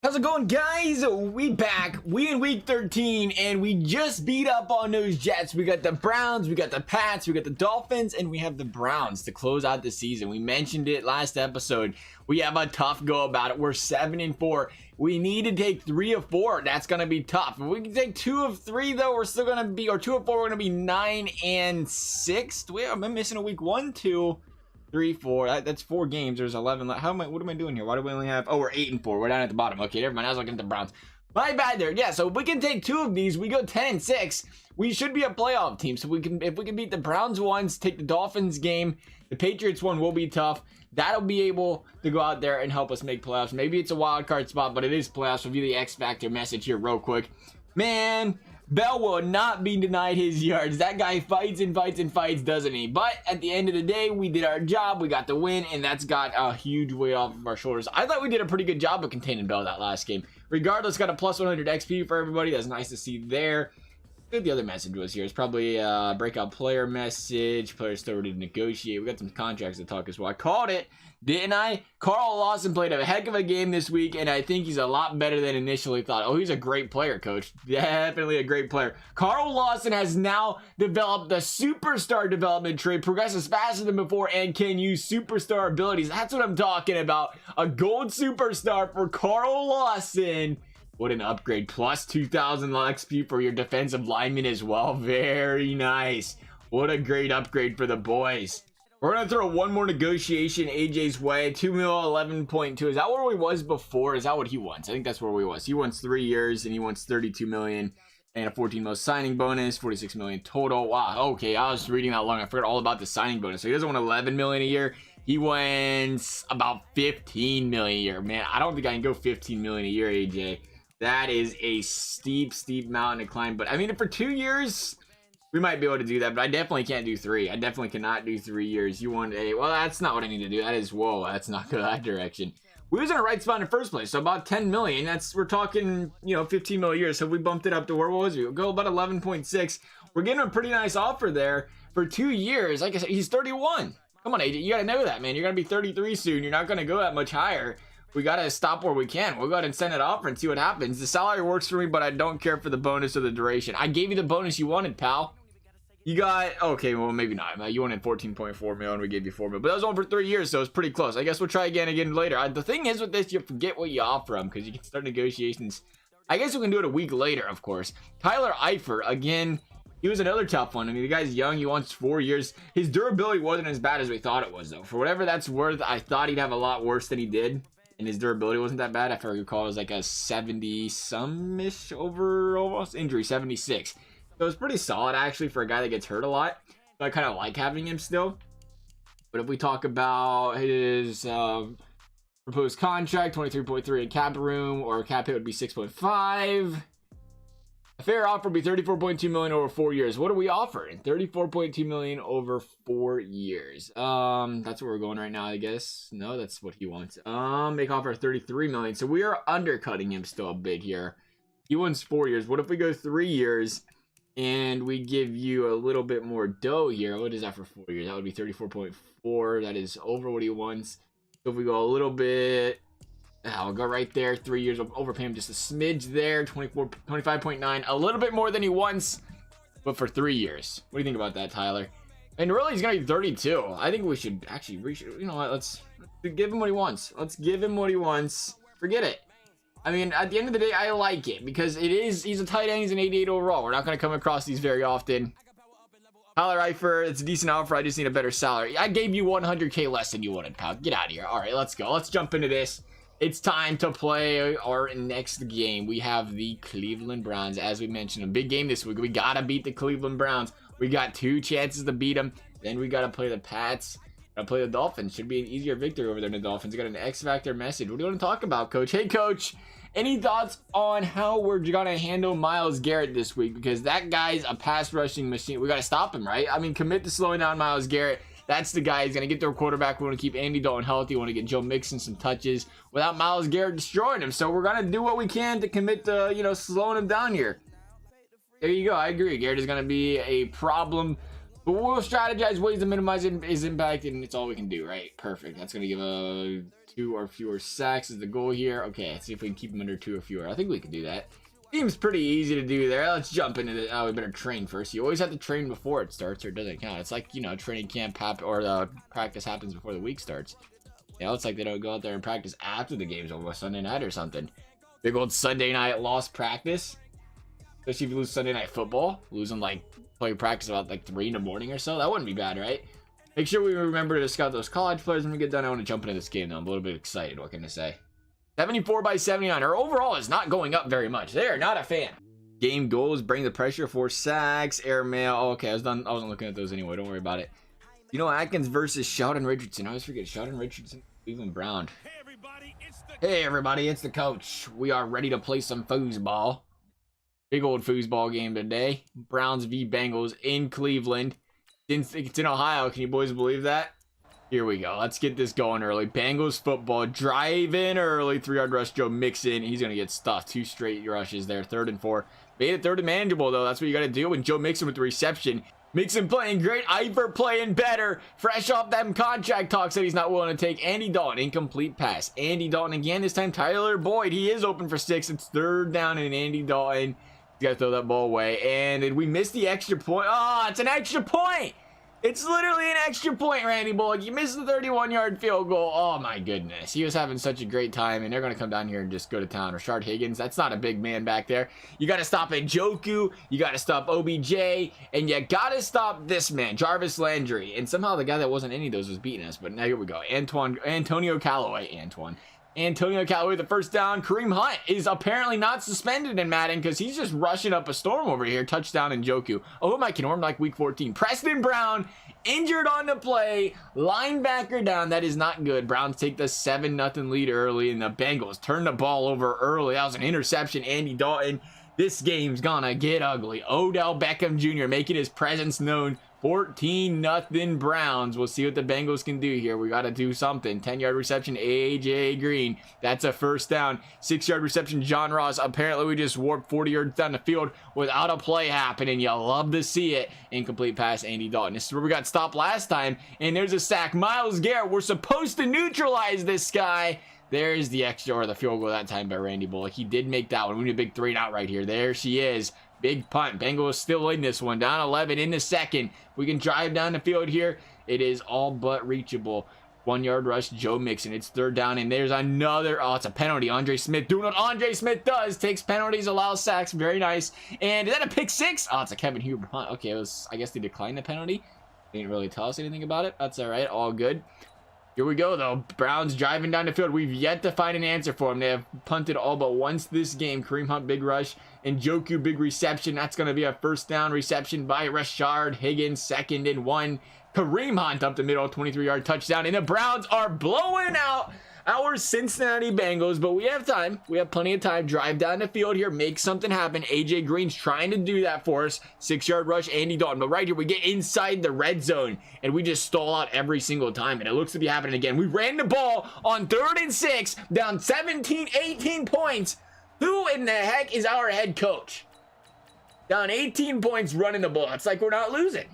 How's it going, guys? We back. We in week 13 and we just beat up on those Jets. We got the Browns, we got the Pats, we got the Dolphins, and we have the Browns to close out the season. We mentioned it last episode. We have a tough go about it. We're 7-4. We need to take 3 of 4. That's gonna be tough. If we can take 2 of 3 though, we're still gonna be, or 2 of 4, we're gonna be 9-6. Wait, am I missing a week? 1, 2, 3, 4. That's 4 games. There's 11 left. What am I doing here? Why do we only have? Oh, we're 8-4. We're down at the bottom. Okay, never mind. I was looking at the Browns. My bad there. Yeah, so if we can take 2 of these, we go 10-6. We should be a playoff team. So if we can beat the Browns once, take the Dolphins game, the Patriots one will be tough. That'll be able to go out there and help us make playoffs. Maybe it's a wild card spot, but it is playoffs. Review the X Factor message here real quick. Man, Bell will not be denied his yards. That guy fights and fights and fights, doesn't he? But at the end of the day, we did our job. We got the win, and that's got a huge weight off of our shoulders. I thought we did a pretty good job of containing Bell that last game. Regardless, got a plus 100 XP for everybody. That's nice to see there. What the other message was here? It's probably a breakout player message. Players still ready to negotiate. We got some contracts to talk as well. I called it, didn't I? Carl Lawson played a heck of a game this week, and I think he's a lot better than initially thought. Oh, he's a great player, coach. Definitely a great player. Carl Lawson has now developed the superstar development trait, progresses faster than before, and can use superstar abilities. That's what I'm talking about. A gold superstar for Carl Lawson. What an upgrade. Plus 2,000 XP for your defensive lineman as well. Very nice. What a great upgrade for the boys. We're going to throw one more negotiation AJ's way. 2 mil, 11.2. Is that where we was before? Is that what he wants? I think that's where we was. He wants 3 years and he wants 32 million and a 14 mil signing bonus. 46 million total. Wow. Okay. I was reading that long. I forgot all about the signing bonus. So he doesn't want 11 million a year. He wants about 15 million a year. Man, I don't think I can go 15 million a year, AJ. That is a steep mountain to climb. But I mean, for 2 years, we might be able to do that. But I definitely can't do 3. I definitely cannot do 3 years. You want a, well, that's not what I need to do. That is, whoa, that's not go that direction. We was in the right spot in the first place. So about 10 million. That's, we're talking, 15 million a year. So we bumped it up to where was we? We'll go about 11.6. We're getting a pretty nice offer there for 2 years. Like I said, he's 31. Come on, AJ. You got to know that, man. You're going to be 33 soon. You're not going to go that much higher. We got to stop where we can. We'll go ahead and send it off and see what happens. The salary works for me, but I don't care for the bonus or the duration. I gave you the bonus you wanted, pal. You got, okay, well, maybe not. You wanted 14.4 mil and we gave you 4 mil. But that was on for 3 years, so it's pretty close. I guess we'll try again later. The thing is with this, you forget what you offer them because you can start negotiations. I guess we can do it a week later, of course. Tyler Eifert, again, he was another tough one. I mean, the guy's young. He wants 4 years. His durability wasn't as bad as we thought it was, though. For whatever that's worth, I thought he'd have a lot worse than he did. And his durability wasn't that bad. If I recall, it was like a 70-some-ish over almost injury, 76. So it's pretty solid, actually, for a guy that gets hurt a lot. So I kind of like having him still. But if we talk about his proposed contract, 23.3 in cap room, or cap hit would be 6.5. A fair offer would be 34.2 million over 4 years. What are we offering? 34.2 million over 4 years. That's where we're going right now, I guess. No, that's what he wants. Make offer 33 million. So we are undercutting him still a bit here. He wants 4 years. What if we go 3 years and we give you a little bit more dough here? What is that for 4 years? That would be 34.4. That is over what he wants. So if we go a little bit, I'll go right there. 3 years of overpay him just a smidge there. 25.9, a little bit more than he wants, but for 3 years. What do you think about that, Tyler? And really, he's gonna be 32. I think we should actually you know what, let's give him what he wants. Let's give him what he wants. Forget it. I mean, at the end of the day, I like it because he's a tight end. He's an 88 overall. We're not gonna come across these very often. Tyler Eifert, it's a decent offer. I just need a better salary. I gave you 100K less than you wanted, pal. Get out of here. All right, let's go. Let's jump into this. It's time to play our next game. We have the Cleveland Browns. As we mentioned, a big game this week. We got to beat the Cleveland Browns. We got 2 chances to beat them. Then we got to play the Pats. Got to play the Dolphins. Should be an easier victory over there than the Dolphins. Got an X Factor message. What do you want to talk about, Coach? Hey, Coach. Any thoughts on how we're going to handle Myles Garrett this week? Because that guy's a pass rushing machine. We got to stop him, right? I mean, commit to slowing down Myles Garrett. That's the guy. He's going to get their quarterback. We want to keep Andy Dalton healthy. We want to get Joe Mixon some touches without Myles Garrett destroying him. So we're going to do what we can to commit to, slowing him down here. There you go. I agree. Garrett is going to be a problem But we'll strategize ways to minimize his impact, and it's all we can do, right? Perfect. That's going to give a 2 or fewer sacks is the goal here. Okay, let's see if we can keep him under 2 or fewer. I think we can do that. Seems pretty easy to do there. Let's jump into it. Oh, we better train first. You always have to train before it starts, or it doesn't count. It's like, you know, training camp or the practice happens before the week starts. You know, it's like they don't go out there and practice after the game's over, Sunday night or something. Big old Sunday night lost practice. Especially if you lose Sunday night football. Losing, like, play practice about, like, 3 in the morning or so. That wouldn't be bad, right? Make sure we remember to scout those college players when we get done. I want to jump into this game, though. I'm a little bit excited. What can I say? 74 by 79. Our overall is not going up very much. They are not a fan. Game goals, bring the pressure, 4 sacks, airmail. Oh, okay, I wasn't looking at those anyway. Don't worry about it. You know, Atkins versus Sheldon Richardson. I always forget Sheldon Richardson, Cleveland Brown. Hey, everybody, it's the coach. We are ready to play some foosball. Big old foosball game today. Browns v. Bengals in Cleveland. It's in Ohio. Can you boys believe that? Here we go. Let's get this going early. Bengals football. Drive in early. 3-yard rush. Joe Mixon. He's going to get stuffed. 2 straight rushes there. 3rd and 4. Made it 3rd and manageable, though. That's what you got to do. And Joe Mixon with the reception. Mixon playing great. Eifert playing better. Fresh off them contract talks that he's not willing to take. Andy Dalton. Incomplete pass. Andy Dalton again. This time Tyler Boyd. He is open for 6. It's 3rd down and Andy Dalton. He's got to throw that ball away. And did we miss the extra point? Oh, it's an extra point. It's literally an extra point, Randy Bullock. You missed the 31-yard field goal. Oh, my goodness. He was having such a great time, and they're going to come down here and just go to town. Rashard Higgins, that's not a big man back there. You got to stop Njoku. You got to stop OBJ. And you got to stop this man, Jarvis Landry. And somehow the guy that wasn't any of those was beating us. But now here we go. Antonio Callaway, the first down. Kareem Hunt is apparently not suspended in Madden because he's just rushing up a storm over here. Touchdown Njoku. Oh, my Norm like week 14. Preston Brown injured on the play. Linebacker down. That is not good. Browns take the 7-0 lead early, and the Bengals turn the ball over early. That was an interception. Andy Dalton. This game's gonna get ugly. Odell Beckham Jr. making his presence known. 14-0 Browns. We'll see what the Bengals can do here. We got to do something. 10-yard reception, AJ Green. That's a first down. 6-yard reception, John Ross. Apparently, we just warped 40 yards down the field without a play happening. You love to see it. Incomplete pass, Andy Dalton. This is where we got stopped last time, and there's a sack. Myles Garrett, we're supposed to neutralize this guy. There's the extra, or the field goal that time by Randy Bullock. He did make that one. We need a big 3-and-out right here. There she is. Big punt. Bengals still in this one. Down 11 in the second. We can drive down the field here. It is all but reachable. 1-yard rush, Joe Mixon. It's 3rd down, and there's another. Oh, it's a penalty. Andre Smith doing what Andre Smith does. Takes penalties, allows sacks. Very nice. And is that a pick 6? Oh, it's a Kevin Huber punt. Okay, I guess they declined the penalty. They didn't really tell us anything about it. That's all right. All good. Here we go, though. Browns driving down the field. We've yet to find an answer for them. They have punted all but once this game. Kareem Hunt, big rush. And Njoku, big reception. That's going to be a first down reception by Rashard Higgins. 2nd and 1. Kareem Hunt up the middle, 23-yard touchdown. And the Browns are blowing out our Cincinnati Bengals, but we have time. We have plenty of time. Drive down the field here, make something happen. AJ Green's trying to do that for us. 6-yard rush, Andy Dalton. But right here, we get inside the red zone, and we just stall out every single time, and it looks to be happening again. We ran the ball on 3rd and 6, down 17, 18 points. Who in the heck is our head coach? Down 18 points running the ball. It's like we're not losing.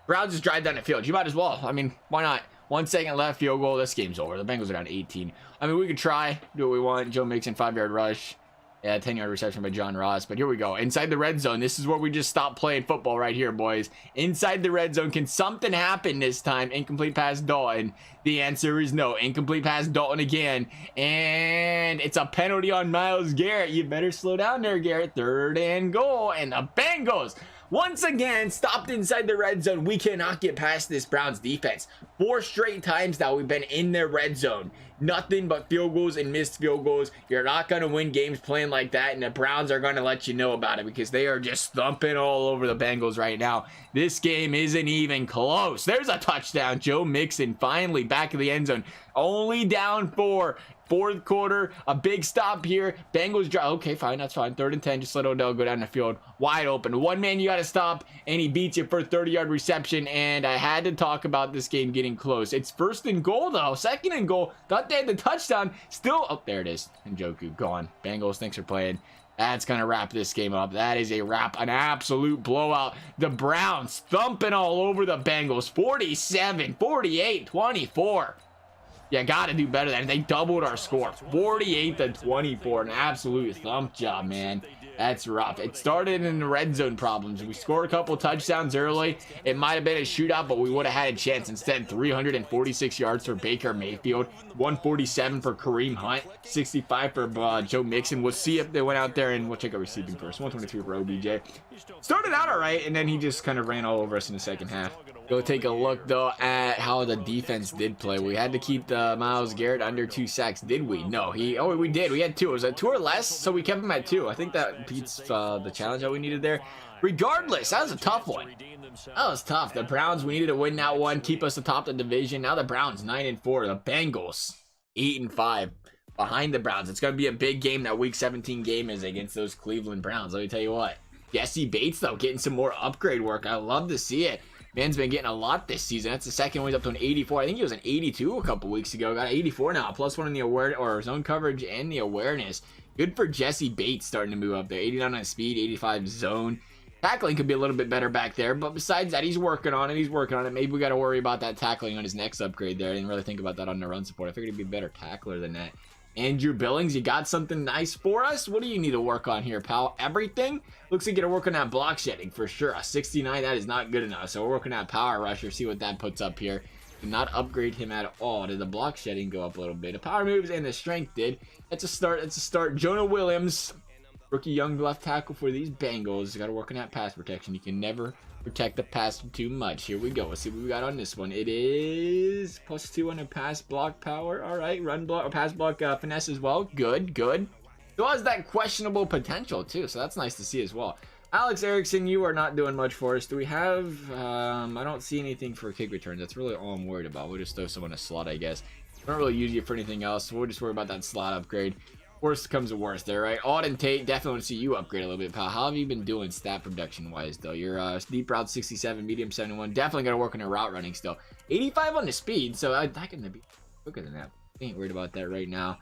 Browns just drive down the field. You might as well. I mean, why not? 1 second left, field goal. This game's over. The Bengals are down 18. I mean, we could try, do what we want. Joe Mixon, 5-yard rush. Yeah, 10-yard reception by John Ross. But here we go. Inside the red zone. This is where we just stop playing football right here, boys. Inside the red zone. Can something happen this time? Incomplete pass, Dalton. The answer is no. Incomplete pass, Dalton again. And it's a penalty on Myles Garrett. You better slow down there, Garrett. 3rd and goal. And the Bengals once again stopped inside the red zone. We cannot get past this Browns defense. 4 straight times now we've been in their red zone. Nothing but field goals and missed field goals. You're not going to win games playing like that, and the Browns are going to let you know about it because they are just thumping all over the Bengals right now. This game isn't even close. There's a touchdown. Joe Mixon finally back in the end zone. Only down 4. 4th quarter, a big stop here. Bengals drive. Okay, fine, that's fine. 3rd and 10. Just let Odell go down the field. Wide open. One man you got to stop, and he beats you for a 30-yard reception. And I had to talk about this game getting getting close. It's first and goal, though. Second and goal. Thought they had the touchdown. Still, oh, there it is. Njoku gone. Bengals, thanks for playing. That's going to wrap this game up. That is a wrap. An absolute blowout. The Browns thumping all over the Bengals. 47, 48, 24. You got to do better than that. They doubled our score. 48 to 24. An absolute thump job, man. That's rough. It started in the red zone problems. We scored a couple touchdowns early. It might have been a shootout, but we would have had a chance. Instead, 346 yards for Baker Mayfield, 147 for Kareem Hunt, 65 for Joe Mixon. We'll see if they went out there, and we'll check out receiving first. 123 for OBJ. Started out all right, and then he just kind of ran all over us in the second half. Go take a look, though, at how the defense did play. We had to keep the Myles Garrett under 2 sacks, did we? No, we did. We had 2. It was a 2 or less, so we kept him at 2. I think that beats the challenge that we needed there. Regardless, that was a tough one. That was tough. The Browns, we needed to win that one, keep us atop the division. Now the Browns 9-4. The Bengals 8-5 behind the Browns. It's going to be a big game. That Week 17 game is against those Cleveland Browns. Let me tell you what. Jesse Bates, though, getting some more upgrade work. I love to see it. Man's been getting a lot this season. That's the second one. He's up to an 84. I think he was an 82 a couple weeks ago. Got 84 now. +1 in the aware or zone coverage and the awareness. Good for Jesse Bates starting to move up there. 89 on speed, 85 zone. Tackling could be a little bit better back there, but besides that, he's working on it. Maybe we got to worry about that tackling on his next upgrade there. I didn't really think about that on the run support. I figured he'd be a better tackler than that. Andrew Billings, you got something nice for us? What do you need to work on here, pal? Everything? Looks like you got to work on that block shedding for sure. A 69, that is not good enough. So we're working on power rusher, see what that puts up here. Did not upgrade him at all. Did the block shedding go up a little bit? The power moves and the strength did. That's a start. That's a start. Jonah Williams, rookie young left tackle for these Bengals. Got to work on that pass protection. You can never protect the pass too much. Here we go. Let's see what we got on this one. It is +2 on the pass block power. All right, run block or pass block finesse as well. Good, good. Still has that questionable potential too, so that's nice to see as well. Alex Erickson, you are not doing much for us. Do we have, I don't see anything for kick returns. That's really all I'm worried about. We'll just throw someone a slot, I guess. We don't really use you for anything else, so we'll just worry about that slot upgrade. Worst comes to worst there, right? Auden Tate, definitely want to see you upgrade a little bit, pal. How have you been doing stat production-wise, though? You're deep route 67, medium 71. Definitely got to work on your route running still. 85 on the speed, so I can be quicker than that. Ain't worried about that right now.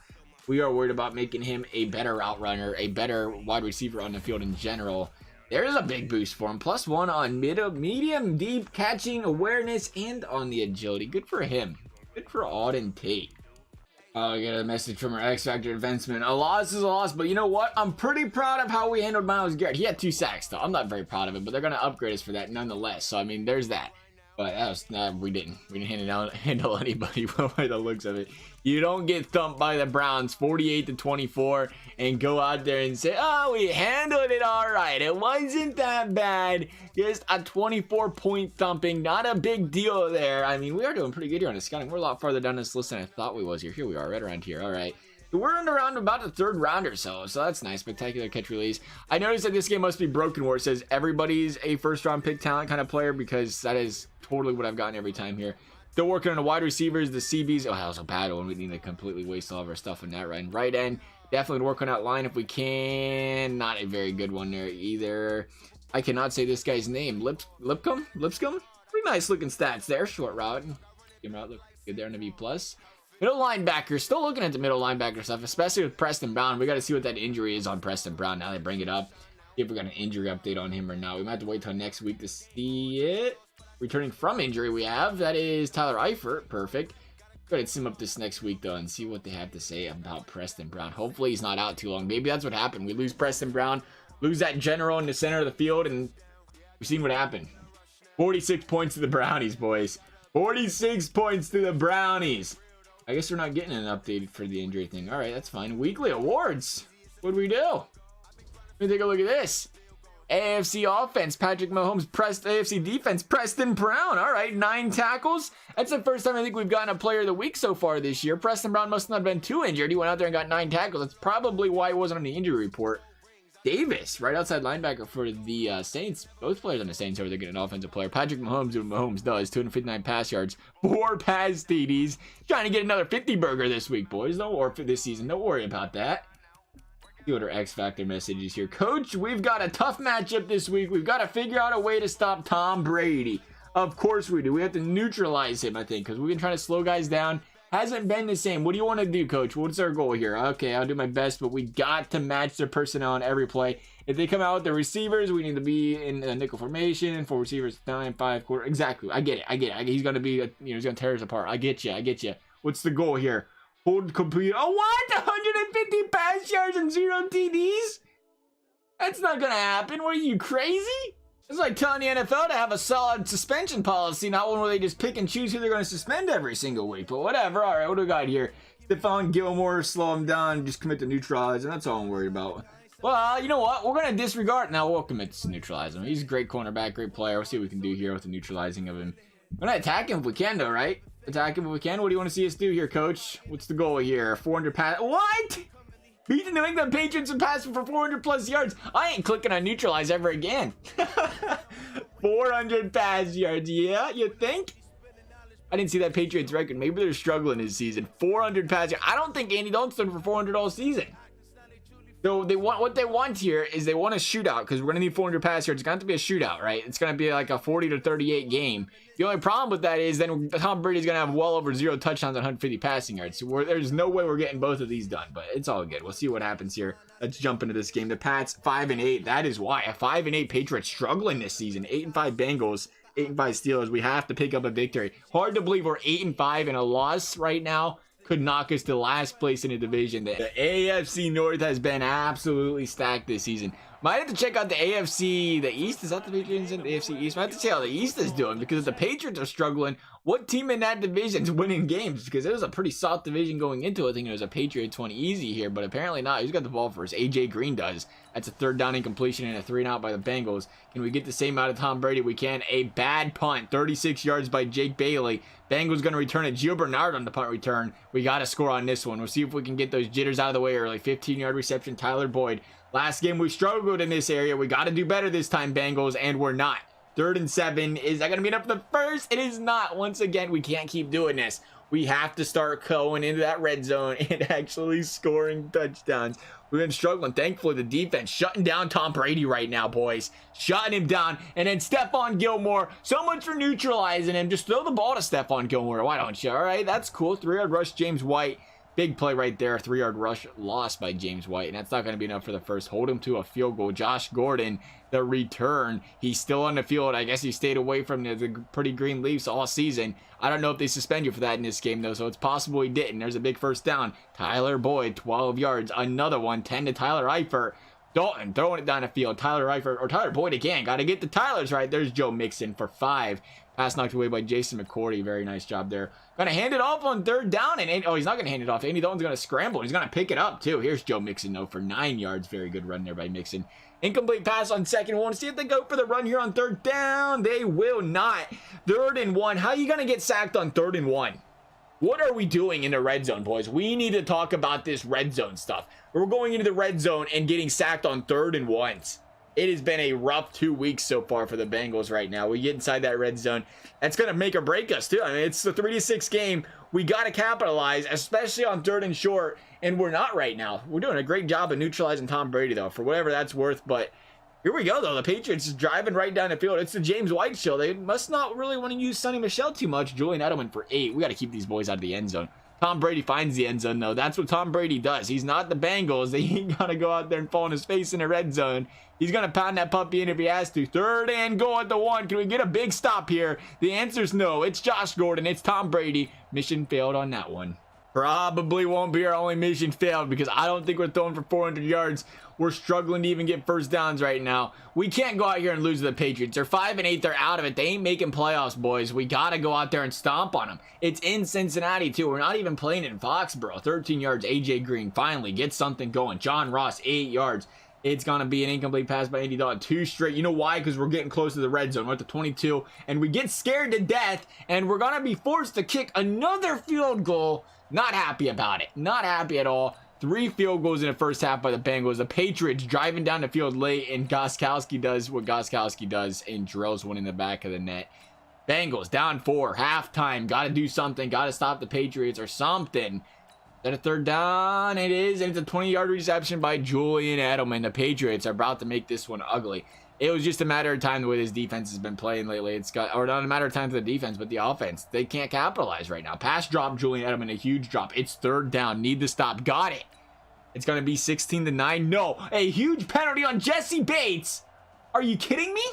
We are worried about making him a better route runner, a better wide receiver on the field in general. There's a big boost for him. +1 on medium, deep, catching, awareness, and on the agility. Good for him. Good for Auden Tate. I got a message from our X Factor advancement. A loss is a loss, but you know what? I'm pretty proud of how we handled Myles Garrett. He had 2 sacks, though. I'm not very proud of it, but they're going to upgrade us for that nonetheless. So, I mean, there's that. But that was, we didn't handle anybody by the looks of it. You don't get thumped by the Browns 48-24 and go out there and say, oh, we handled it all right. It wasn't that bad. Just a 24-point thumping. Not a big deal there. I mean, we are doing pretty good here on the scouting. We're a lot farther down this list than I thought we was here. Here we are, right around here. All right. We're on around about the 3rd round or so that's nice. Spectacular catch release. I noticed that this game must be broken where it says everybody's a first-round pick talent kind of player, because that is totally what I've gotten every time here. Still working on the wide receivers, the CBs. Oh, that was a bad one. We need to completely waste all of our stuff on that right end. Definitely work on that line if we can. Not a very good one there either. I cannot say this guy's name. Lipscomb? Pretty nice looking stats there. Short route. Game route look good there on the B+. Middle linebacker, still looking at the middle linebacker stuff, especially with Preston Brown. We got to see what that injury is on Preston Brown. Now they bring it up. See if we got an injury update on him or not. We might have to wait till next week to see it. Returning from injury we have, that is Tyler Eifert. Perfect. Go ahead and sim up this next week, though, and see what they have to say about Preston Brown. Hopefully he's not out too long. Maybe that's what happened. We lose Preston Brown, lose that general in the center of the field, and we've seen what happened. 46 points to the Brownies, boys. 46 points to the Brownies. I guess we're not getting an update for the injury thing. All right, that's fine. Weekly awards. What do we do? Let me take a look at this. AFC offense, Patrick Mahomes. AFC defense, Preston Brown. All right, 9 tackles. That's the first time I think we've gotten a player of the week so far this year. Preston Brown must not have been too injured. He went out there and got 9 tackles. That's probably why he wasn't on the injury report. Davis, right outside linebacker for the Saints. Both players on the Saints over there getting an offensive player. Patrick Mahomes doing what Mahomes does. 259 pass yards, 4 pass TDs. Trying to get another 50 burger this week, boys. Or for this season. Don't worry about that. See what our X Factor message is here. Coach, we've got a tough matchup this week. We've got to figure out a way to stop Tom Brady. Of course we do. We have to neutralize him, I think, because we've been trying to slow guys down. Hasn't been the same. What do you want to do, coach? What's our goal here? Okay, I'll do my best, but we got to match their personnel on every play. If they come out with the receivers, we need to be in a nickel formation. 4 receivers, 9, 5, quarter. Exactly. I get it. He's going to be, he's going to tear us apart. I get you. What's the goal here? Hold complete. Oh, what? 150 pass yards and 0 TDs? That's not going to happen. What are you, crazy? It's like telling the NFL to have a solid suspension policy, not one where they just pick and choose who they're going to suspend every single week. But whatever. All right, what do we got here? Stephon Gilmore, slow him down, just commit to neutralize, and that's all I'm worried about. Well, you know what? We're going to disregard. Now, we'll commit to neutralize him. He's a great cornerback, great player. We'll see what we can do here with the neutralizing of him. We're going to attack him if we can, though, right? Attack him if we can. What do you want to see us do here, coach? What's the goal here? 400 pass. What? Beat the New England Patriots and passing for 400 plus yards. I ain't clicking on neutralize ever again. 400 pass yards. Yeah, you think? I didn't see that Patriots record. Maybe they're struggling this season. 400 pass yards. I don't think Andy Dalton's done for 400 all season. So what they want here is they want a shootout because we're gonna need 400 pass yards. It's gonna have to be a shootout, right? It's gonna be like a 40-38 game. The only problem with that is then Tom Brady's gonna have well over 0 touchdowns and 150 passing yards. So there's no way we're getting both of these done, but it's all good. We'll see what happens here. Let's jump into this game. The Pats 5-8. That is why a 5-8 Patriots struggling this season. 8-5 Bengals. 8-5 Steelers. We have to pick up a victory. Hard to believe we're 8-5 and a loss right now could knock us to last place in the division. The AFC North has been absolutely stacked this season. Might have to check out the AFC, the East. Is that the Patriots in the AFC East? Might have to see how the East is doing because if the Patriots are struggling, what team in that division is winning games? Because it was a pretty soft division going into it. I think it was a Patriots one easy here, but apparently not. Who's got the ball first? AJ Green does. That's a 3rd down incompletion and a 3-and-out by the Bengals. Can we get the same out of Tom Brady? We can. A bad punt, 36 yards by Jake Bailey. Bengals going to return it. Gio Bernard on the punt return. We got to score on this one. We'll see if we can get those jitters out of the way early. 15-yard reception, Tyler Boyd. Last game we struggled in this area. We got to do better this time, Bengals, and we're not. 3rd and 7. Is that going to be enough for the first? It is not. Once again, we can't keep doing this. We have to start going into that red zone and actually scoring touchdowns. We've been struggling. Thankfully, the defense shutting down Tom Brady right now, boys. Shutting him down. And then Stephon Gilmore. So much for neutralizing him. Just throw the ball to Stephon Gilmore. Why don't you? All right, that's cool. 3-yard rush, James White. Big play right there. 3-yard rush lost by James White. And that's not going to be enough for the first. Hold him to a field goal. Josh Gordon, the return. He's still on the field. I guess he stayed away from the pretty green leaves all season. I don't know if they suspend you for that in this game, though, so it's possible he didn't. There's a big first down. Tyler Boyd, 12 yards. Another one, 10 to Tyler Eifert. Dalton throwing it down the field. Tyler Eifert, or Tyler Boyd again. Got to get the Tylers right. There's Joe Mixon for 5. Pass knocked away by Jason McCourty. Very nice job there. Gonna hand it off on 3rd down. And oh, he's not gonna hand it off. Andy Dalton's gonna scramble. He's gonna pick it up too. Here's Joe Mixon though for 9 yards. Very good run there by Mixon. Incomplete pass on 2nd. We want to see if they go for the run here on 3rd down. They will not. 3rd and 1. How are you gonna get sacked on 3rd and 1? What are we doing in the red zone, boys? We need to talk about this red zone stuff. We're going into the red zone and getting sacked on 3rd and 1s. It has been a rough 2 weeks so far for the Bengals right now. We get inside that red zone. That's going to make or break us, too. I mean, it's the 3-6 game. We got to capitalize, especially on 3rd and short, and we're not right now. We're doing a great job of neutralizing Tom Brady, though, for whatever that's worth. But here we go, though. The Patriots is driving right down the field. It's the James White show. They must not really want to use Sonny Michel too much. Julian Edelman for 8. We got to keep these boys out of the end zone. Tom Brady finds the end zone, though. That's what Tom Brady does. He's not the Bengals. They ain't going to go out there and fall on his face in the red zone. He's going to pound that puppy in if he has to. 3rd and goal at the 1. Can we get a big stop here? The answer is no. It's Josh Gordon. It's Tom Brady. Mission failed on that one. Probably won't be our only mission failed because I don't think we're throwing for 400 yards. We're struggling to even get first downs right now. We can't go out here and lose to the Patriots. They're 5-8. They're out of it. They ain't making playoffs, boys. We got to go out there and stomp on them. It's in Cincinnati, too. We're not even playing in Foxborough. 13 yards. AJ Green finally gets something going. John Ross, 8 yards. It's going to be an incomplete pass by Andy Dalton. 2 straight. You know why? Because we're getting close to the red zone. We're at the 22. And we get scared to death. And we're going to be forced to kick another field goal. Not happy about it. Not happy at all. 3 field goals in the first half by the Bengals. The Patriots driving down the field late, and Gostkowski does what Gostkowski does and drills one in the back of the net. Bengals down 4, halftime. Got to do something. Got to stop the Patriots or something. Is that a 3rd down? It is, and it's a 20-yard reception by Julian Edelman. The Patriots are about to make this one ugly. It was just a matter of time the way this defense has been playing lately. It's got, or not a matter of time for the defense, but the offense. They can't capitalize right now. Pass drop, Julian Edelman, a huge drop. It's third down. Need to stop. Got it. It's going to be 16-9. No, a huge penalty on Jesse Bates. Are you kidding me?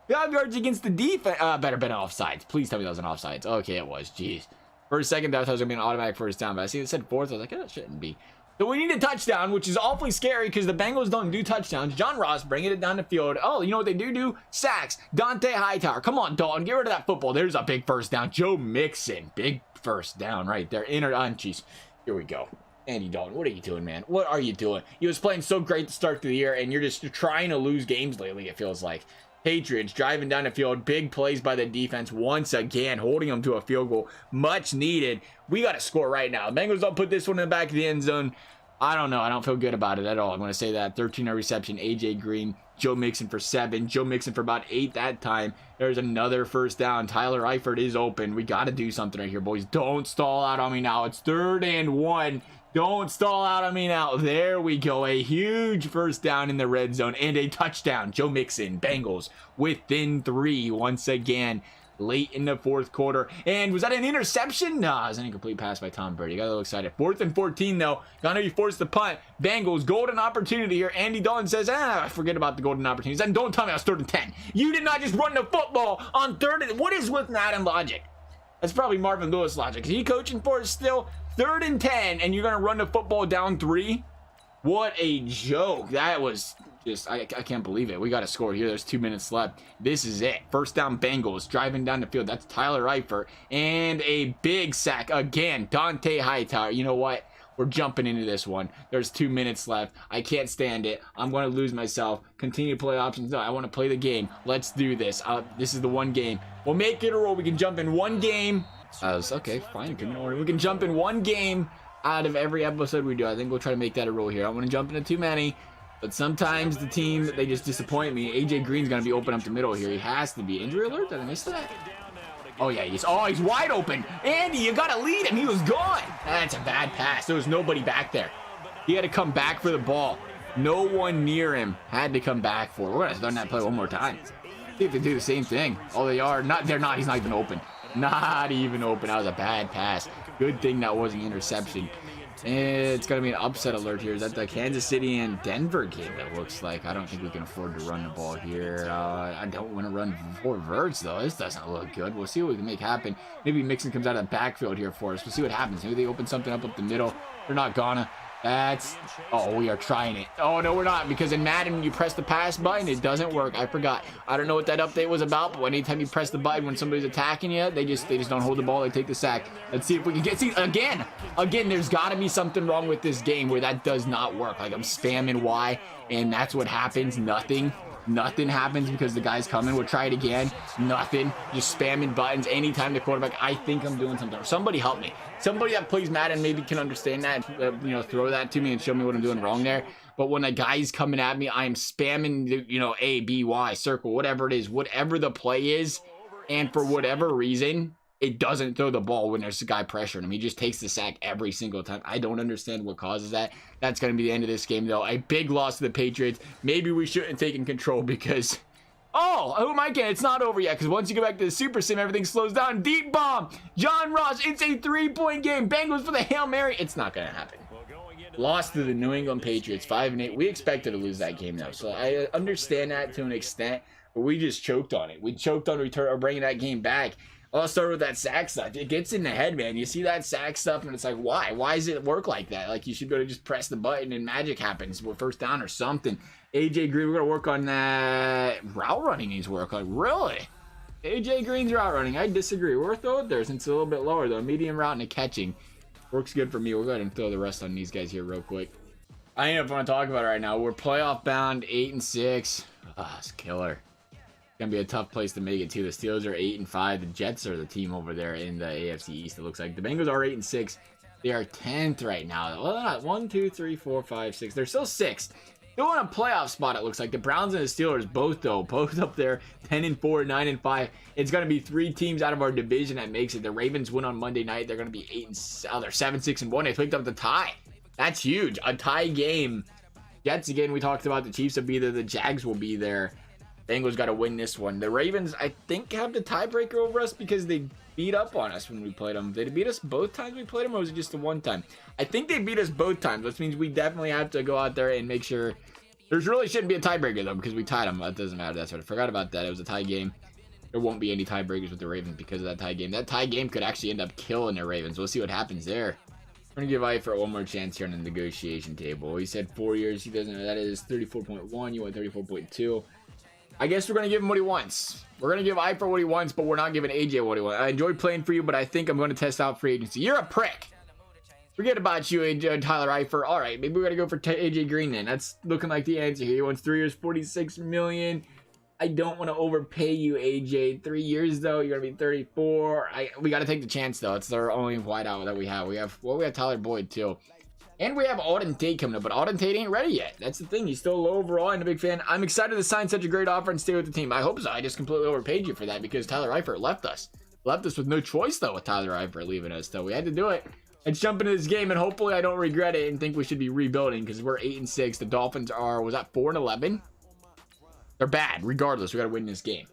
5 yards against the defense. Better been offsides. Please tell me that was an offsides. Okay, it was. Jeez. For a second, that was going to be an automatic first down, but I see it said fourth. I was like, oh, it shouldn't be. So we need a touchdown, which is awfully scary because the Bengals don't do touchdowns. John Ross bringing it down the field. Oh, you know what they do? Sacks. Dante Hightower. Come on, Dalton. Get rid of that football. There's a big first down. Joe Mixon. Big first down right there. Jeez. Here we go. Andy Dalton, what are you doing, man? What are you doing? He was playing so great to start the year, and you're trying to lose games lately, it feels like. Patriots driving down the field. Big plays by the defense once again, holding them to a field goal. Much needed. We got to score right now. The Bengals don't put this one in the back of the end zone. I don't know. I don't feel good about it at all. I'm going to say that. 13-yard reception. A.J. Green. Joe Mixon for 7. Joe Mixon for about 8 that time. There's another first down. Tyler Eifert is open. We got to do something right here, boys. Don't stall out on me now. It's 3rd and 1. Don't stall out on me now. There we go. A huge first down in the red zone and a touchdown. Joe Mixon, Bengals within 3 once again. Late in the 4th quarter. And was that an interception? No, it was an incomplete pass by Tom Brady. Got a little excited. 4th and 14 though. Gonna be forced to punt. Bengals, golden opportunity here. Andy Dalton says, forget about the golden opportunities. And don't tell me I was 3rd and 10. You did not just run the football on 3rd and... What is with Madden logic? That's probably Marvin Lewis logic. Is he coaching for it still? 3rd and 10, and you're gonna run the football down 3? What a joke. That was just, I can't believe it. We got to score here. There's 2 minutes left. This is it. First down, Bengals driving down the field. That's Tyler Eifert. And a big sack again. Dante Hightower. You know what? We're jumping into this one. There's 2 minutes left. I can't stand it. I'm going to lose myself. Continue to play options. No, I want to play the game. Let's do this. This is the one game. We'll make it a roll. We can jump in one game. Okay, fine. We can jump in one game out of every episode we do. I think we'll try to make that a rule here. I want to jump into too many. But sometimes the team, they just disappoint me. A.J. Green's going to be open up the middle here. He has to be. Injury alert? Did I miss that? Oh, yeah. He's wide open. Andy, you got to lead him. He was gone. That's a bad pass. There was nobody back there. He had to come back for the ball. No one near him had to come back for it. We're going to run that play one more time. See if they do the same thing. Oh, they are. They're not. He's not even open. Not even open. That was a bad pass. Good thing that wasn't an interception. It's going to be an upset alert here. Is that the Kansas City and Denver game, it looks like? I don't think we can afford to run the ball here. I don't want to run 4 verts, though. This doesn't look good. We'll see what we can make happen. Maybe Mixon comes out of the backfield here for us. We'll see what happens. Maybe they open something up the middle. They're not gonna. Oh, we are trying it. Oh, no, we're not, because in Madden, when you press the pass button, it doesn't work. I forgot. I don't know what that update was about, but anytime you press the button when somebody's attacking you, they just don't hold the ball. They take the sack. Let's see if we can get... See, again, there's got to be something wrong with this game where that does not work. Like, I'm spamming Y, and that's what happens. Nothing happens because the guy's coming. We'll try it again. Nothing. Just spamming buttons anytime the quarterback. I think I'm doing something. Somebody help me. Somebody that plays Madden maybe can understand that. Throw that to me and show me what I'm doing wrong there. But when a guy's coming at me, I'm spamming, A, B, Y, circle, whatever it is, whatever the play is. And for whatever reason, it doesn't throw the ball when there's a guy pressuring him. He just takes the sack every single time. I don't understand what causes that. That's going to be the end of this game, though. A big loss to the Patriots. Maybe we shouldn't have taken control because... Oh, who am I kidding? It's not over yet because once you go back to the Super Sim, everything slows down. Deep bomb. John Ross. It's a 3-point game. Bengals for the Hail Mary. It's not going to happen. Lost to the New England Patriots, 5-8. We expected to lose that game, though. So I understand that to an extent, but we just choked on it. We choked on bringing that game back. I'll start with that sack stuff. It gets in the head, man. You see that sack stuff, and it's like, why? Why does it work like that? Like, you should go to just press the button, and magic happens with first down or something. A.J. Green, we're going to work on that. Route running needs work. Like, really? A.J. Green's route running. I disagree. We're throw it there since it's a little bit lower, though. Medium route and a catching. Works good for me. We'll go ahead and throw the rest on these guys here real quick. I ain't want to talk about it right now. We're playoff bound, 8-6. It's killer. Gonna be a tough place to make it too. The Steelers are 8-5. The Jets are the team over there in the AFC East. It looks like the Bengals are 8-6. They are 10th right now. Well, they're not 1, 2, 3, 4, 5, 6. They're still 6th. Still in a playoff spot. It looks like the Browns and the Steelers both up there 10-4, 9-5. It's gonna be 3 teams out of our division that makes it. The Ravens win on Monday night. They're gonna be 7-6-1. They picked up the tie. That's huge. A tie game. Jets again. We talked about the Chiefs will be there. The Jags will be there. Bengals got to win this one. The Ravens, I think, have the tiebreaker over us because they beat up on us when we played them. Did they beat us both times we played them, or was it just the one time? I think they beat us both times, which means we definitely have to go out there and make sure. There's really shouldn't be a tiebreaker, though, because we tied them. That doesn't matter. That's what I forgot about that. It was a tie game. There won't be any tiebreakers with the Ravens because of that tie game. That tie game could actually end up killing the Ravens. We'll see what happens there. We're going to give Eifert one more chance here on the negotiation table. He said 4 years. He doesn't know. That is 34.1. You want 34.2. I guess we're going to give him what he wants. We're going to give Eifert what he wants, but we're not giving AJ what he wants. I enjoy playing for you, but I think I'm going to test out free agency. You're a prick. Forget about you, Tyler Eifert. All right, maybe we're going to go for AJ Green then. That's looking like the answer here. He wants 3 years, $46 million. I don't want to overpay you, AJ. 3 years, though. You're going to be 34. We got to take the chance, though. It's our only wideout that we have. We have Tyler Boyd, too. And we have Auden Tate coming up, but Auden Tate ain't ready yet. That's the thing. He's still low overall and a big fan. I'm excited to sign such a great offer and stay with the team. I hope so. I just completely overpaid you for that because Tyler Eifert left us. Left us with no choice, though, with Tyler Eifert leaving us. So we had to do it. Let's jump into this game, and hopefully I don't regret it and think we should be rebuilding because we're 8-6. The Dolphins are, was that 4-11? They're bad. Regardless, we got to win this game.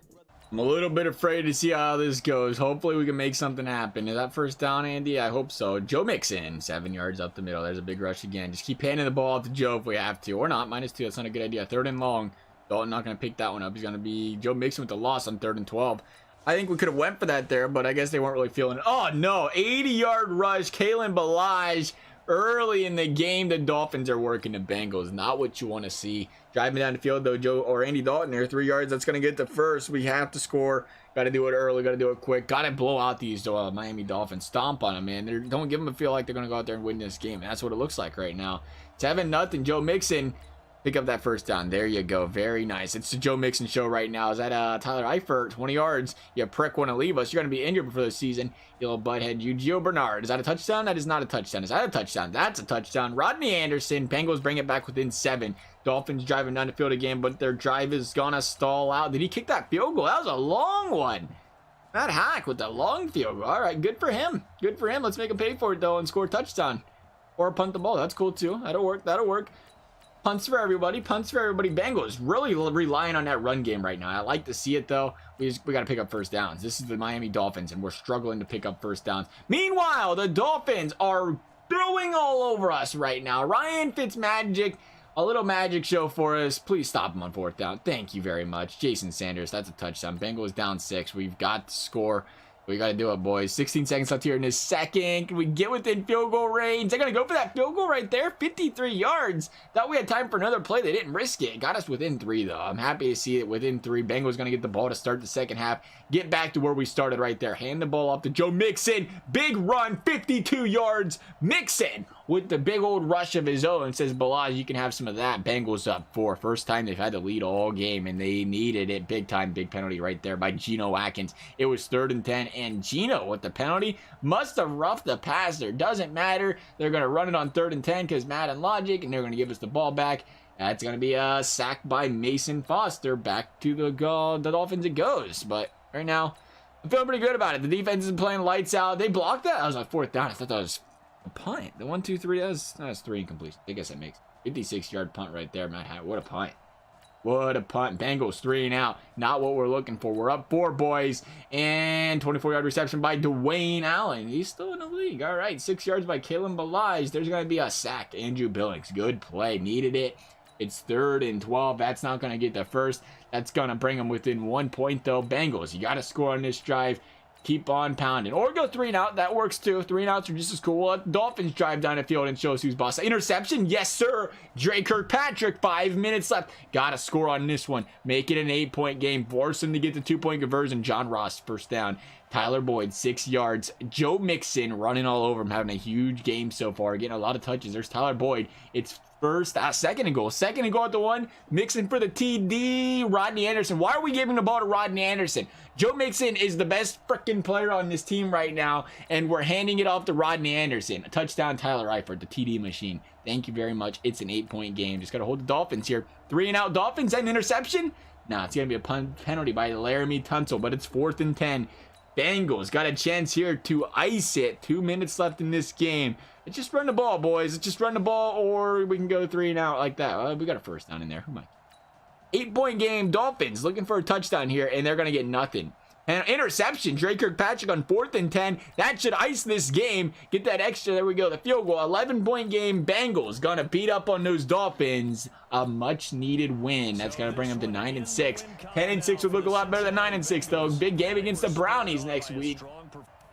I'm a little bit afraid to see how this goes. Hopefully we can make something happen. Is that first down, Andy? I hope so. Joe Mixon, 7 yards up the middle. There's a big rush again. Just keep handing the ball out to Joe if we have to. Or not. -2. That's not a good idea. 3rd and long. Dalton not going to pick that one up. He's going to be Joe Mixon with the loss on 3rd and 12. I think we could have went for that there, but I guess they weren't really feeling it. Oh, no. 80-yard rush. Kalen Ballage. Early in the game, the Dolphins are working the Bengals. Not what you want to see. Driving down the field, though, Joe or Andy Dalton there. 3 yards. That's going to get the first. We have to score. Got to do it early. Got to do it quick. Got to blow out these Miami Dolphins. Stomp on them, man. Don't give them a feel like they're going to go out there and win this game. That's what it looks like right now. 7-0. Joe Mixon. Pick up that first down. There you go. Very nice. It's the Joe Mixon show right now. Is that Tyler Eifert? 20 yards. You prick want to leave us. You're going to be injured before the season. You little butthead. Gio Bernard. Is that a touchdown? That is not a touchdown. Is that a touchdown? That's a touchdown. Rodney Anderson. Bengals bring it back within 7. Dolphins driving down the field again, but their drive is going to stall out. Did he kick that field goal? That was a long one. Matt Hack with the long field goal. All right, good for him. Good for him. Let's make him pay for it, though, and score a touchdown. Or punt the ball. That's cool, too. That'll work. That'll work. Punts for everybody. Punts for everybody. Bengals really relying on that run game right now. I like to see it, though. We got to pick up first downs. This is the Miami Dolphins, and we're struggling to pick up first downs. Meanwhile, the Dolphins are throwing all over us right now. Ryan Fitzmagic, a little magic show for us. Please stop him on 4th down. Thank you very much. Jason Sanders, that's a touchdown. Bengals down 6. We've got to score. We got to do it, boys. 16 seconds left here in this second. Can we get within field goal range? They're going to go for that field goal right there. 53 yards. Thought we had time for another play. They didn't risk it. Got us within 3, though. I'm happy to see it within 3. Bengals going to get the ball to start the second half. Get back to where we started right there. Hand the ball off to Joe Mixon. Big run. 52 yards. Mixon with the big old rush of his own. Says Balaj, you can have some of that. Bengals up 4. First time they've had to lead all game, and they needed it big time. Big penalty right there by Geno Atkins. It was 3rd and 10, and Geno with the penalty must have roughed the passer. Doesn't matter. They're going to run it on 3rd and 10 because Madden logic, and they're going to give us the ball back. That's going to be a sack by Mason Foster. Back to the Dolphins it goes. But right now, I'm feeling pretty good about it. The defense is playing lights out. They blocked that. I was on 4th down. I thought that was a punt. The 1, 2, 3. That was 3 incompletion. I guess that makes 56-yard punt right there, Matt Hatt. What a punt. What a punt. Bengals 3 and out. Not what we're looking for. We're up 4, boys. And 24-yard reception by Dwayne Allen. He's still in the league. All right. 6 yards by Kalen Ballage. There's going to be a sack. Andrew Billings. Good play. Needed it. It's 3rd and 12. That's not going to get the first. That's going to bring them within 1 point, though. Bengals, you got to score on this drive. Keep on pounding. Or go 3 and out. That works too. 3 and outs are just as cool. Let the Dolphins drive down the field and show us who's boss. Interception? Yes, sir. Drake Kirkpatrick. 5 minutes left. Got to score on this one. Make it an 8-point game. Force him to get the 2-point conversion. John Ross, first down. Tyler Boyd, 6 yards. Joe Mixon running all over him. Having a huge game so far. Getting a lot of touches. There's Tyler Boyd. It's second and goal. Second and goal at the 1. Mixon for the TD. Rodney Anderson. Why are we giving the ball to Rodney Anderson? Joe Mixon is the best freaking player on this team right now, and we're handing it off to Rodney Anderson. A touchdown, Tyler Eifert, the TD machine. Thank you very much. It's an 8-point game. Just got to hold the Dolphins here. 3 and out. Dolphins and interception? Nah, it's going to be a penalty by Laramie Tunsil, but it's 4th and 10. Bengals got a chance here to ice it. 2 minutes left in this game. Let's just run the ball, boys. Let's just run the ball, or we can go 3 and out like that. We got a first down in there. Who am I? 8-point game. Dolphins looking for a touchdown here, and they're going to get nothing. And interception, Drake Kirkpatrick on 4th and 10. That should ice this game. Get that extra. There we go. The field goal. 11-point game. Bengals gonna beat up on those Dolphins. A much-needed win. That's gonna bring them to 9-6. 10-6 would look a lot better than 9-6 though. Big game against the Brownies next week.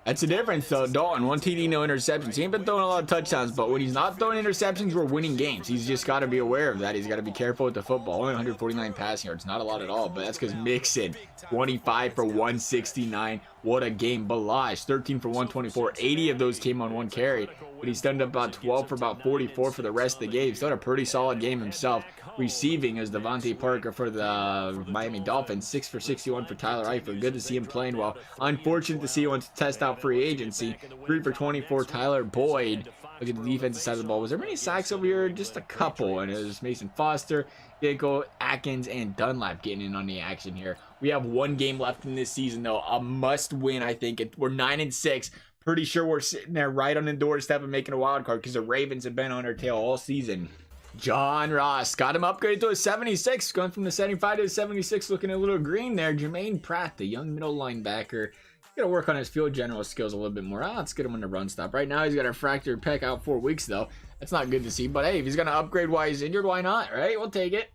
That's the difference though. Dalton, 1 TD, no interceptions. He ain't been throwing a lot of touchdowns, but when he's not throwing interceptions, we're winning games. He's just got to be aware of that. He's got to be careful with the football. Only 149 passing yards, not a lot at all, but that's because Mixon, 25 for 169. What a game. Balaj, 13 for 124. 80 of those came on 1 carry, but he's done about 12 for about 44 for the rest of the game. He's done a pretty solid game himself. Receiving is Devontae Parker for the Miami Dolphins, 6 for 61 for Tyler Eifert. Good to see him playing well. Unfortunate to see him want to test out free agency. 3 for 24 Tyler Boyd. Look at the defensive side of the ball. Was there many sacks over here? Just a couple, and it was Mason Foster, Gecko, Atkins, and Dunlap getting in on the action here. We have 1 game left in this season though, a must win. I think we're 9-6. Pretty sure we're sitting there right on the doorstep of making a wild card because the Ravens have been on our tail all season. John Ross got him upgraded to a 76, going from the 75 to the 76, looking a little green there. Jermaine Pratt, the young middle linebacker, gonna work on his field general skills a little bit more. Let's get him on the run stop. Right now he's got a fractured pec, out 4 weeks though. That's not good to see, but hey, if he's gonna upgrade while he's injured, why not, right? We'll take it.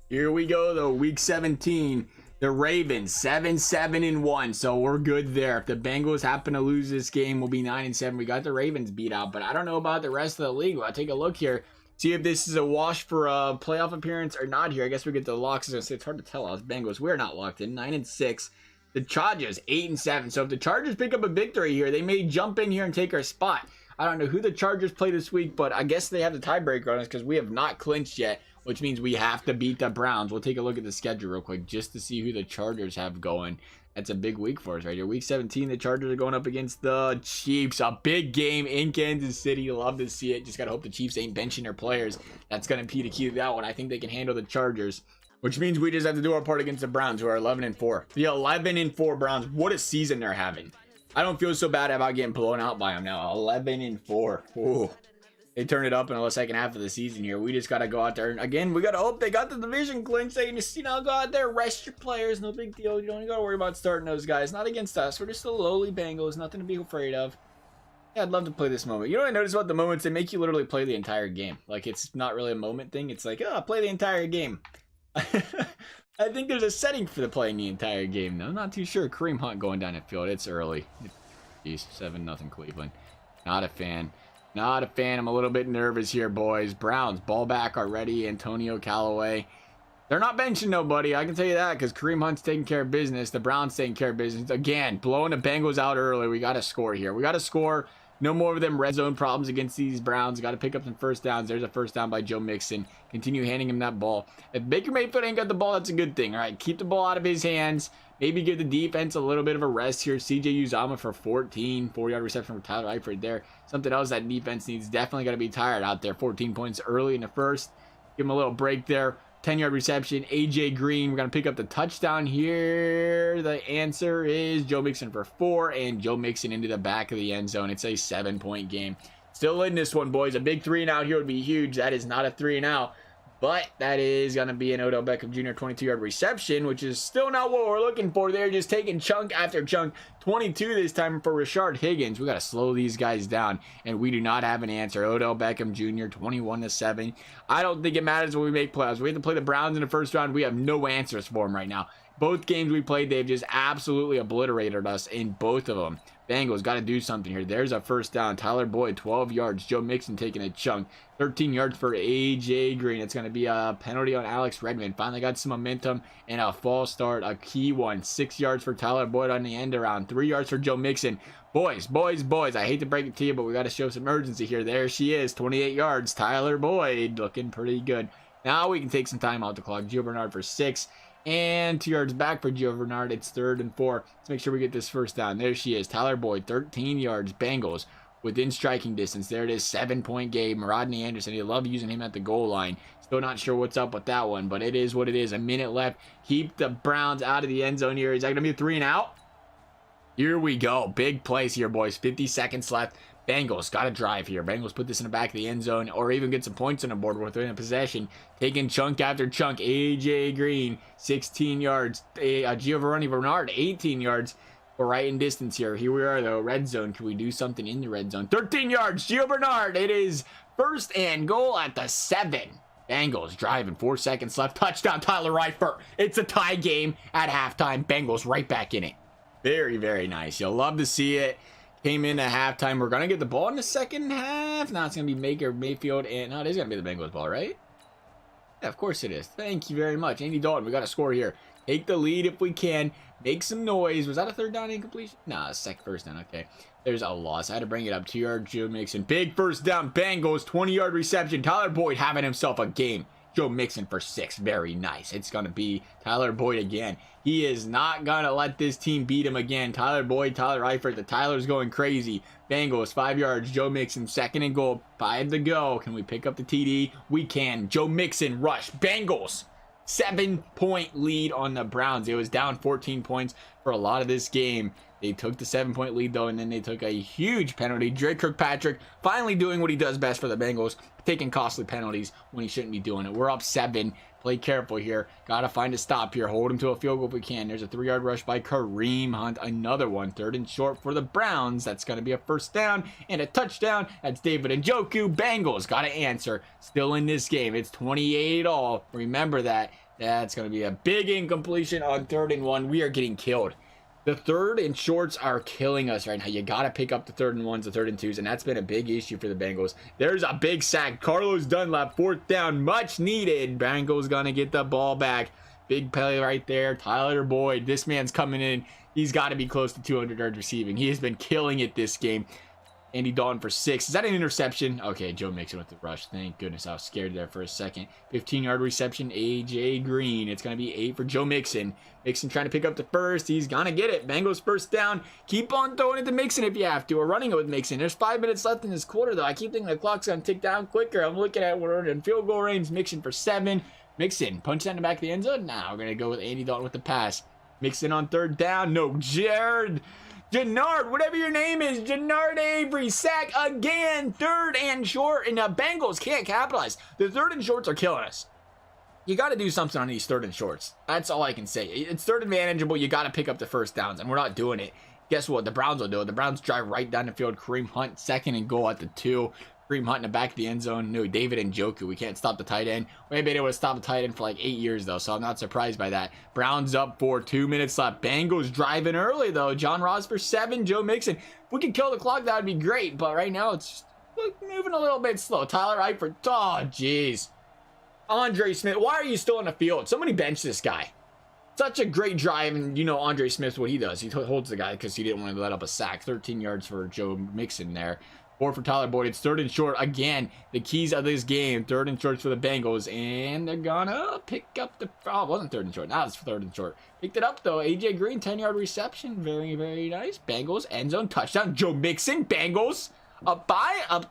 Here we go though, week 17. The Ravens 7-7-1, so we're good there. If the Bengals happen to lose this game, we'll be 9-7. We got the Ravens beat out, but I don't know about the rest of the league. I'll take a look here, see if this is a wash for a playoff appearance or not here. I guess we get the locks. It's hard to tell us. Bengals, we're not locked in. 9-6. The Chargers 8-7. So if the Chargers pick up a victory here, they may jump in here and take our spot. I don't know who the Chargers play this week, but I guess they have the tiebreaker on us because we have not clinched yet, which means we have to beat the Browns. We'll take a look at the schedule real quick just to see who the Chargers have going. That's a big week for us right here. Week 17, the Chargers are going up against the Chiefs. A big game in Kansas City. Love to see it. Just got to hope the Chiefs ain't benching their players. That's going to be the key to that one. I think they can handle the Chargers, which means we just have to do our part against the Browns, who are 11-4. The 11-4 Browns, what a season they're having. I don't feel so bad about getting blown out by them now. 11-4. Ooh. They turned it up in the second half of the season here. We just got to go out there. And again, we got to hope they got the division clinched. They can just, go out there, rest your players. No big deal. You don't got to worry about starting those guys. Not against us. We're just the lowly Bengals. Nothing to be afraid of. Yeah, I'd love to play this moment. You know what I noticed about the moments? They make you literally play the entire game. Like, it's not really a moment thing. It's like, oh, play the entire game. I think there's a setting for the playing the entire game, though. I'm not too sure. Kareem Hunt going down the field. It's early. Jeez, 7-0 Cleveland. Not a fan. Not a fan. I'm a little bit nervous here, boys. Browns, ball back already. Antonio Callaway. They're not benching nobody. I can tell you that because Kareem Hunt's taking care of business. The Browns taking care of business. Again, blowing the Bengals out early. We got to score here. We got to score. No more of them red zone problems against these Browns. Got to pick up some first downs. There's a first down by Joe Mixon. Continue handing him that ball. If Baker Mayfield ain't got the ball, that's a good thing. All right, keep the ball out of his hands. Maybe give the defense a little bit of a rest here. CJ Uzomah for 14. 4-yard reception for Tyler Eifert there. Something else that defense needs. Definitely got to be tired out there. 14 points early in the first. Give him a little break there. 10-yard reception. AJ Green. We're going to pick up the touchdown here. The answer is Joe Mixon for 4. And Joe Mixon into the back of the end zone. It's a 7-point game. Still in this one, boys. A big 3-and-out here would be huge. That is not a 3-and-out. But that is going to be an Odell Beckham Jr. 22-yard reception, which is still not what we're looking for. They're just taking chunk after chunk. 22 this time for Rashard Higgins. We got to slow these guys down, and we do not have an answer. Odell Beckham Jr. 21-7. I don't think it matters when we make playoffs. We have to play the Browns in the first round. We have no answers for them right now. Both games we played, they've just absolutely obliterated us in both of them. Bengals got to do something here. There's a first down. Tyler Boyd, 12 yards. Joe Mixon taking a chunk. 13 yards for AJ Green. It's going to be a penalty on Alex Redmond. Finally got some momentum and a false start. A key one. 6 yards for Tyler Boyd on the end around. 3 yards for Joe Mixon. Boys. I hate to break it to you, but we got to show some urgency here. There she is. 28 yards. Tyler Boyd looking pretty good. Now we can take some time out the clock. Gio Bernard for 6. And 2 yards back for Gio Bernard. It's 3rd and 4. Let's make sure we get this first down. There she is. Tyler Boyd, 13 yards. Bengals within striking distance. There it is. 7-point game. Rodney Anderson. You love using him at the goal line. Still not sure what's up with that one, but it is what it is. A minute left. Keep the Browns out of the end zone here. Is that going to be a 3-and-out? Here we go. Big plays here, boys. 50 seconds left. Bengals got to drive here. Bengals put this in the back of the end zone or even get some points on the board with in possession. Taking chunk after chunk. AJ Green, 16 yards. Giovanni Bernard, 18 yards. We're right in distance here. Here we are, though. Red zone. Can we do something in the red zone? 13 yards. Gio Bernard. It is first and goal at the 7. Bengals driving. 4 seconds left. Touchdown, Tyler Eifert. It's a tie game at halftime. Bengals right back in it. Very, very nice. You'll love to see it. Came in at halftime. We're going to get the ball in the second half. Now it's going to be Baker Mayfield. And no, it is going to be the Bengals ball, right? Yeah, of course it is. Thank you very much. Andy Dalton, we got to score here. Take the lead if we can. Make some noise. Was that a third down incompletion? Nah, first down. Okay. There's a loss. I had to bring it up. 2-yard Joe Mixon. Big first down. Bengals. 20-yard reception. Tyler Boyd having himself a game. Joe Mixon for 6. Very nice. It's going to be Tyler Boyd again. He is not going to let this team beat him again. Tyler Boyd, Tyler Eifert. The Tyler's going crazy. Bengals, 5 yards. Joe Mixon, second and goal. 5 to go. Can we pick up the TD? We can. Joe Mixon, rush. Bengals. 7-point lead on the Browns. It was down 14 points for a lot of this game. They took the 7-point lead, though, and then they took a huge penalty. Drake Kirkpatrick finally doing what he does best for the Bengals, taking costly penalties when he shouldn't be doing it. We're up 7. Play careful here. Got to find a stop here. Hold him to a field goal if we can. There's a 3-yard rush by Kareem Hunt. Another one. 3rd and short for the Browns. That's going to be a first down and a touchdown. That's David Njoku. Bengals got to answer. Still in this game. It's 28 all. Remember that. That's going to be a big incompletion on 3rd and 1. We are getting killed. The 3rd and shorts are killing us right now. You got to pick up the 3rd and 1s, the 3rd and 2s, and that's been a big issue for the Bengals. There's a big sack. Carlos Dunlap, 4th down, much needed. Bengals going to get the ball back. Big play right there. Tyler Boyd, this man's coming in. He's got to be close to 200 yards receiving. He has been killing it this game. Andy Dalton for 6. Is that an interception? Okay, Joe Mixon with the rush. Thank goodness. I was scared there for a second. 15-yard reception, AJ Green. It's going to be 8 for Joe Mixon. Mixon trying to pick up the first. He's going to get it. Bengals first down. Keep on throwing it to Mixon if you have to. We're running it with Mixon. There's 5 minutes left in this quarter, though. I keep thinking the clock's going to tick down quicker. I'm looking at we're in field goal range. Mixon for 7. Mixon, punch that in the back of the end zone. Now we're going to go with Andy Dalton with the pass. Mixon on 3rd down. No, Jannard, whatever your name is, Jannard Avery, sack again, 3rd and short, and the Bengals can't capitalize. The 3rd and shorts are killing us. You got to do something on these 3rd and shorts. That's all I can say. It's 3rd and manageable. You got to pick up the first downs, and we're not doing it. Guess what? The Browns will do it. The Browns drive right down the field. Kareem Hunt, 2nd and goal at the 2. Kareem Hunt in the back of the end zone. No, David Njoku. We can't stop the tight end. We ain't been able to stop the tight end for like 8 years, though, so I'm not surprised by that. Browns up 4, 2 minutes left. Bengals driving early, though. John Ross for 7. Joe Mixon. If we could kill the clock, that would be great, but right now it's moving a little bit slow. Tyler Eifert. Oh, jeez. Andre Smith. Why are you still in the field? Somebody bench this guy. Such a great drive, and you know Andre Smith, what he does. He holds the guy because he didn't want to let up a sack. 13 yards for Joe Mixon there. 4 for Tyler Boyd. It's 3rd and short. Again, the keys of this game. 3rd and short for the Bengals. And they're gonna pick up the... Oh, it wasn't 3rd and short. Now it's 3rd and short. Picked it up, though. AJ Green, 10-yard reception. Very, very nice. Bengals, end zone, touchdown. Joe Mixon, Bengals. Up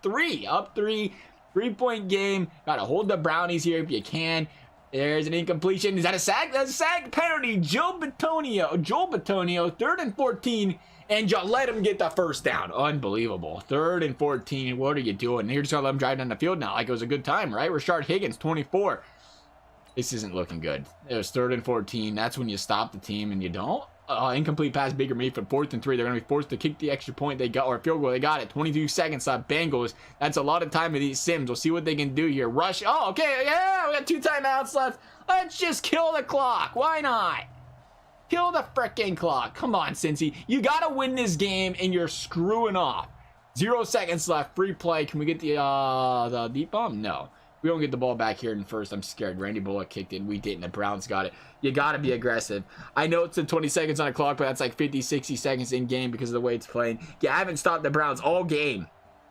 3. Up 3. 3-point game. Gotta hold the Brownies here if you can. There's an incompletion. Is that a sack? That's a sack. Penalty. Joel Bitonio, 3rd and 14. And you let him get the first down. Unbelievable. 3rd and 14. What are you doing? You're just going to let him drive down the field now like it was a good time, right? Rashard Higgins, 24. This isn't looking good. It was 3rd and 14. That's when you stop the team and you don't. Incomplete pass, Baker Mayfield, 4th and 3. They're going to be forced to kick the extra point they got, or field goal. They got it. 22 seconds left. Bengals. That's a lot of time with these Sims. We'll see what they can do here. Rush. Oh, okay. Yeah, we got 2 timeouts left. Let's just kill the clock. Why not? Kill the frickin' clock. Come on, Cincy. You got to win this game, and you're screwing off. 0 seconds left. Free play. Can we get the deep bomb? No. We don't get the ball back here in first. I'm scared. Randy Bullock kicked it. We didn't. The Browns got it. You got to be aggressive. I know it's 20 seconds on the clock, but that's like 50, 60 seconds in game because of the way it's playing. You haven't stopped the Browns all game.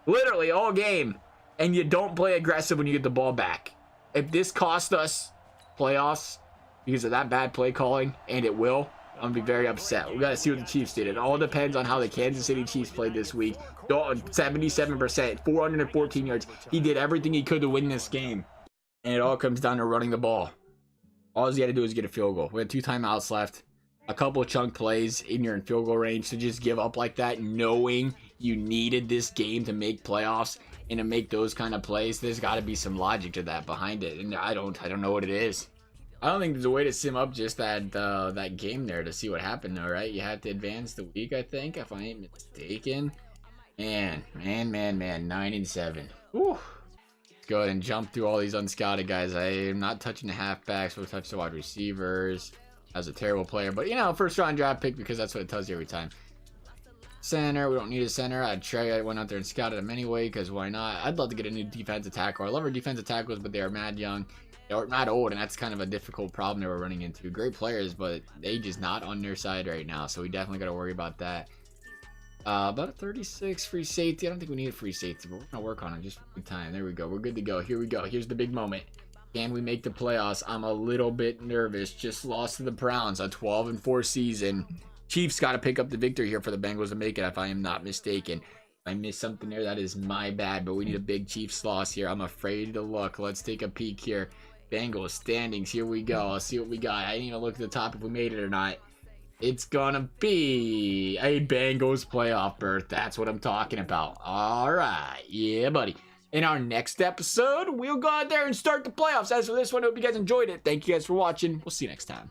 Literally all game. And you don't play aggressive when you get the ball back. If this cost us playoffs because of that bad play calling, and it will, I'm going to be very upset. We got to see what the Chiefs did. It all depends on how the Kansas City Chiefs played this week. Dalton, 77%, 414 yards. He did everything he could to win this game. And it all comes down to running the ball. All you got to do is get a field goal. We had 2 timeouts left. A couple of chunk plays in your field goal range to just give up like that, knowing you needed this game to make playoffs and to make those kind of plays, there's got to be some logic to that behind it, and I don't know what it is. I don't think there's a way to sim up just that game there to see what happened though, right? You had to advance the week, I think, if I ain't mistaken. Man, 9-7. Whew. Let's go ahead and jump through all these unscouted guys. I am not touching the halfbacks. We'll touch the wide receivers. As a terrible player, but you know, first round draft pick because that's what it tells you every time. Center, we don't need a center. I went out there and scouted him anyway because why not? I'd love to get a new defensive tackle. I love our defensive tackles, but they are mad young. They are mad old, and that's kind of a difficult problem that we're running into. Great players, but age is not on their side right now, so we definitely got to worry about that. About a 36 free safety. I don't think we need a free safety, but we're gonna work on it just for time. There we go. We're good to go. Here we go. Here's the big moment. Can we make the playoffs? I'm a little bit nervous. Just lost to the Browns, a 12-4 season. Chiefs got to pick up the victory here for the Bengals to make it, if I am not mistaken. If I missed something there, that is my bad, but we need a big Chiefs loss here. I'm afraid to look. Let's take a peek here. Bengals standings. Here we go. Let's see what we got. I didn't even look at the top if we made it or not. It's gonna be a Bengals playoff berth. That's what I'm talking about. All right. Yeah, buddy. In our next episode, we'll go out there and start the playoffs. As for this one, I hope you guys enjoyed it. Thank you guys for watching. We'll see you next time.